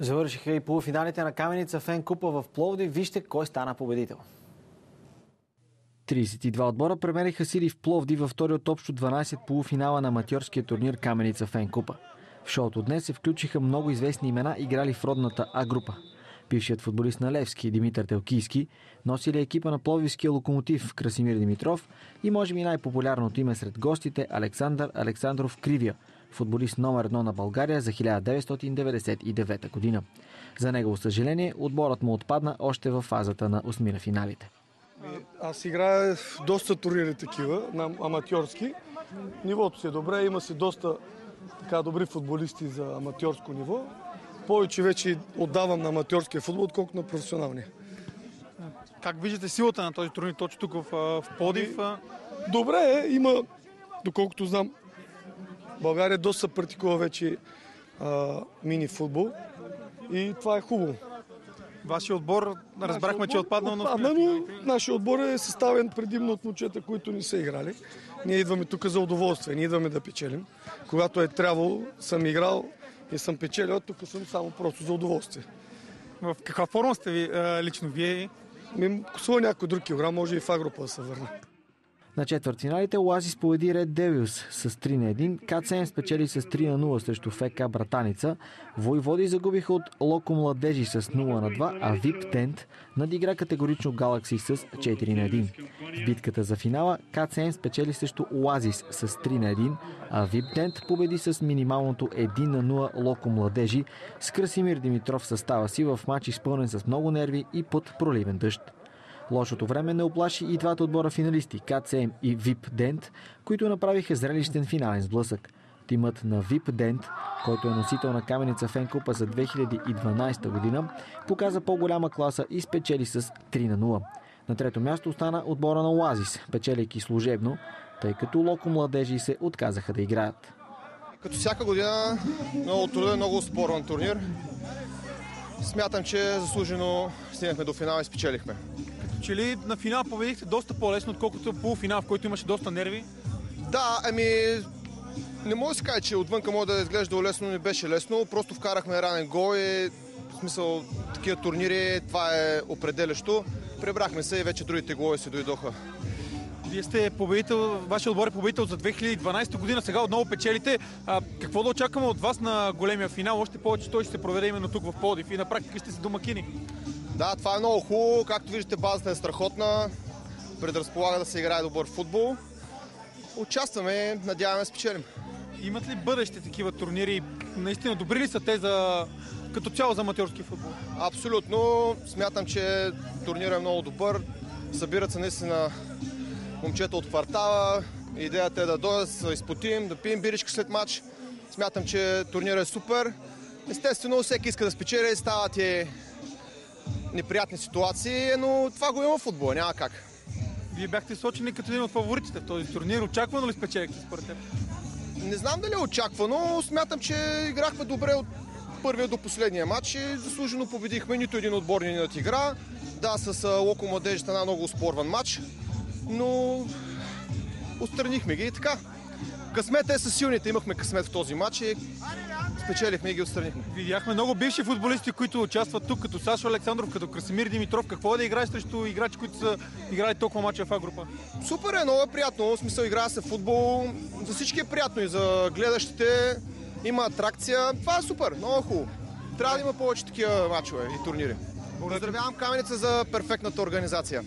Завършиха и полуфиналите на Каменица Фен Купа в Пловдив. Вижте кой стана победител. 32 отбора премериха сили в Пловдив във втори от общо 12 полуфинала на аматьорския турнир Каменица Фен Купа. В шоуто днес се включиха много известни имена, играли в родната А група. Бившият футболист на Левски Димитър Телкийски, носили екипа на пловдивския Локомотив Красимир Димитров и може би най-популярното име сред гостите Александър Александров Кривия, футболист номер 1 на България за 1999 година. За негово съжаление, отборът му отпадна още във фазата на осминафиналите. Аз играя в доста турнири такива, на аматьорски. Нивото си е добре, има си доста така добри футболисти за аматьорско ниво. Повече вече отдавам на аматьорския футбол, отколкото на професионалния. Как виждате силата на този турнир точно тук в Пловдив? Добре е, има, доколкото знам, България доста се практикува вече мини футбол и това е хубаво. Вашия отбор, разбрахме, че е отпаднал на но нашия отбор е съставен предимно от момчета, които не са играли. Ние идваме тук за удоволствие, ние идваме да печелим. Когато е трябвало, съм играл и съм печелил, тук съм само просто за удоволствие. В каква форма сте ви лично вие? Косува някой друг килограм, може и в Агропа да се върне. На четвъртфиналите Оазис победи Ред Девилс с 3-1, КЦМ спечели с 3-0 срещу ФК Братаница, Войводи загубиха от Локо Младежи с 0-2, а Вип Тент надигра категорично Галакси с 4-1. В битката за финала КЦМ спечели срещу Оазис с 3-1, а Вип Тент победи с минималното 1-0 Локо Младежи с Красимир Димитров в състава си в матч изпълнен с много нерви и под проливен дъжд. Лошото време не оплаши и двата отбора финалисти КЦМ и Вип Дент, които направиха зрелищен финален сблъсък. Тимът на Вип Дент, който е носител на Каменица Фен Купа за 2012 година, показа по-голяма класа и спечели с 3-0. На трето място остана отбора на Оазис, печелейки служебно, тъй като Локо Младежи се отказаха да играят. Като всяка година, много труден, много спорен турнир. Смятам, че заслужено стигнахме до финала и спечелихме. Че ли на финал победихте доста по-лесно, отколкото полуфинал, в който имаше доста нерви? Да, не мога да се кажа, че отвънка може да изглежда лесно, но не беше лесно. Просто вкарахме ранен гол и в смисъл такива турнири, това е определящо. Пребрахме се и вече другите голове се дойдоха. Вие сте победител, вашия отбор е победител за 2012 година, сега отново печелите. Какво да очакваме от вас на големия финал? Още повече той ще се проведе именно тук в Пловдив и на практика сте си домакини. Да, това е много хубаво. Както виждате, базата е страхотна. Предразполага да се играе добър футбол. Участваме, надяваме да спечелим. Имат ли бъдеще такива турнири? Наистина добри ли са те като цяло за аматьорски футбол? Абсолютно. Смятам, че турнирът е много добър. Събират се наистина момчета от квартала. Идеята е да дойдат, да се изпотим, да пием биричка след матч. Смятам, че турнирът е супер. Естествено, всеки иска да спечели, стават и неприятни ситуации, но това го има в футбола, няма как. Вие бяхте сочени като един от фаворитите в този турнир. Очаквано ли спечелихте според теб? Не знам дали е очаквано, смятам, че играхме добре от първия до последния матч и заслужено победихме. Нито един отбор не надигра. Да, с Локо Младежи стана много успорван матч, но отстранихме ги и така. Късмет е със силните, имахме късмет в този матч и спечелихме и ги отстранихме. Видяхме много бивши футболисти, които участват тук, като Сашо Александров, като Красимир Димитров. Какво е да играеш срещу играчи, които са играли толкова мача в А-група? Супер е, много е приятно. В смисъл, играе се футбол. За всички е приятно и за гледащите. Има атракция. Това е супер, много хубаво. Трябва да има повече такива мачове и турнири. Поздравявам Каменица за перфектната организация.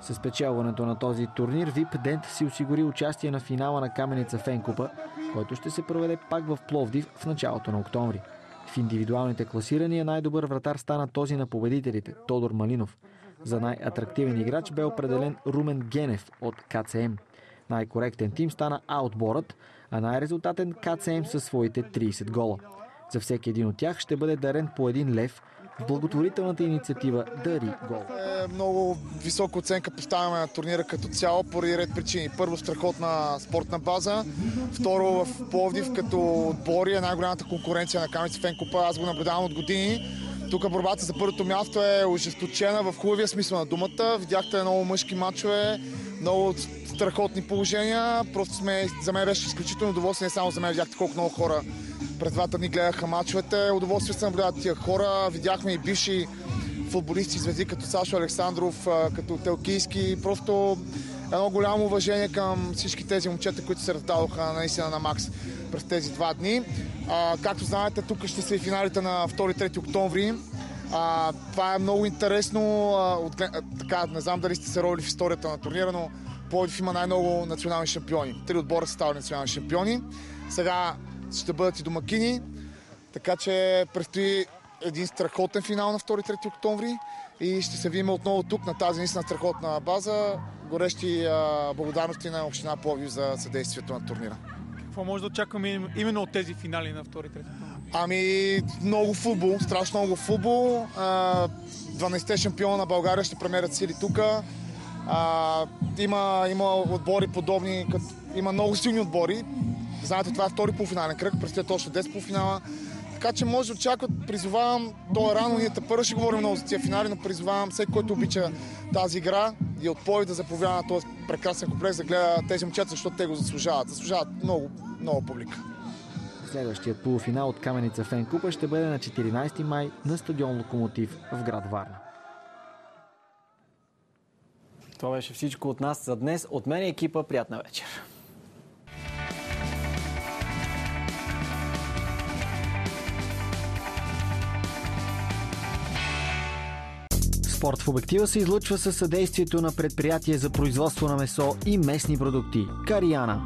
С спечелването на този турнир Вип Дент си осигури участие на финала на Каменица Фен Купа, който ще се проведе пак в Пловдив в началото на октомври. В индивидуалните класирания най-добър вратар стана този на победителите – Тодор Малинов. За най-атрактивен играч бе определен Румен Генев от КЦМ. Най-коректен тим стана А-отборът, а най-резултатен КЦМ със своите 30 гола. За всеки един от тях ще бъде дарен по 1 лев в благотворителната инициатива Дари гол. Много висока оценка поставяме на турнира като цяло поради ред причини. Първо, страхотна спортна база. Второ, в Пловдив като отбори е най-голямата конкуренция на Каменица Фен Купа. Аз го наблюдавам от години. Тук борбата за първото място е ожесточена в хубавия смисъл на думата. Видяхте много мъжки матчове, много страхотни положения. Просто за мен беше изключително удоволствие, не само за мен. Видяхте колко много хора през 2 дни гледаха мачовете. Удоволствие се наблюдават тия хора. Видяхме и бивши футболисти, звезди като Сашо Александров, като Телкийски. Просто едно голямо уважение към всички тези момчета, които се раздадоха наистина на макс през тези 2 дни. Както знаете, тук ще са и финалите на 2-3 октомври. Това е много интересно. Така, не знам дали сте се ровили в историята на турнира, но Пловдив има най-много национални шампиони. 3 отбора са ставали национални шампиони. Сега ще бъдат и домакини, така че предстои един страхотен финал на 2-3 октомври и ще се видим отново тук на тази наистина страхотна база. Горещи благодарности на община Пловдив за съдействието на турнира. Какво може да очакваме именно от тези финали на 2-3? Много футбол, страшно много футбол. 12-те шампиона на България ще премерят сили тук. Има отбори подобни, има много силни отбори. Знаете, това е втори полуфинален кръг, предстоят още 10 полуфинала. Така че може да очакват, призовавам, то е рано, ние тепърва ще говорим много за тия финали, но призовавам всеки, който обича тази игра и от Пловдив да заповяда на този прекрасен комплекс, да гледа тези момчета, защото те го заслужават. Заслужават много, много публика. Следващият полуфинал от Каменица Фен Купа ще бъде на 14 май на стадион Локомотив в град Варна. Това беше всичко от нас за днес. От мен и екипа, приятна вечер! Спорт в обектива се излъчва със съдействието на предприятие за производство на месо и месни продукти Кариана.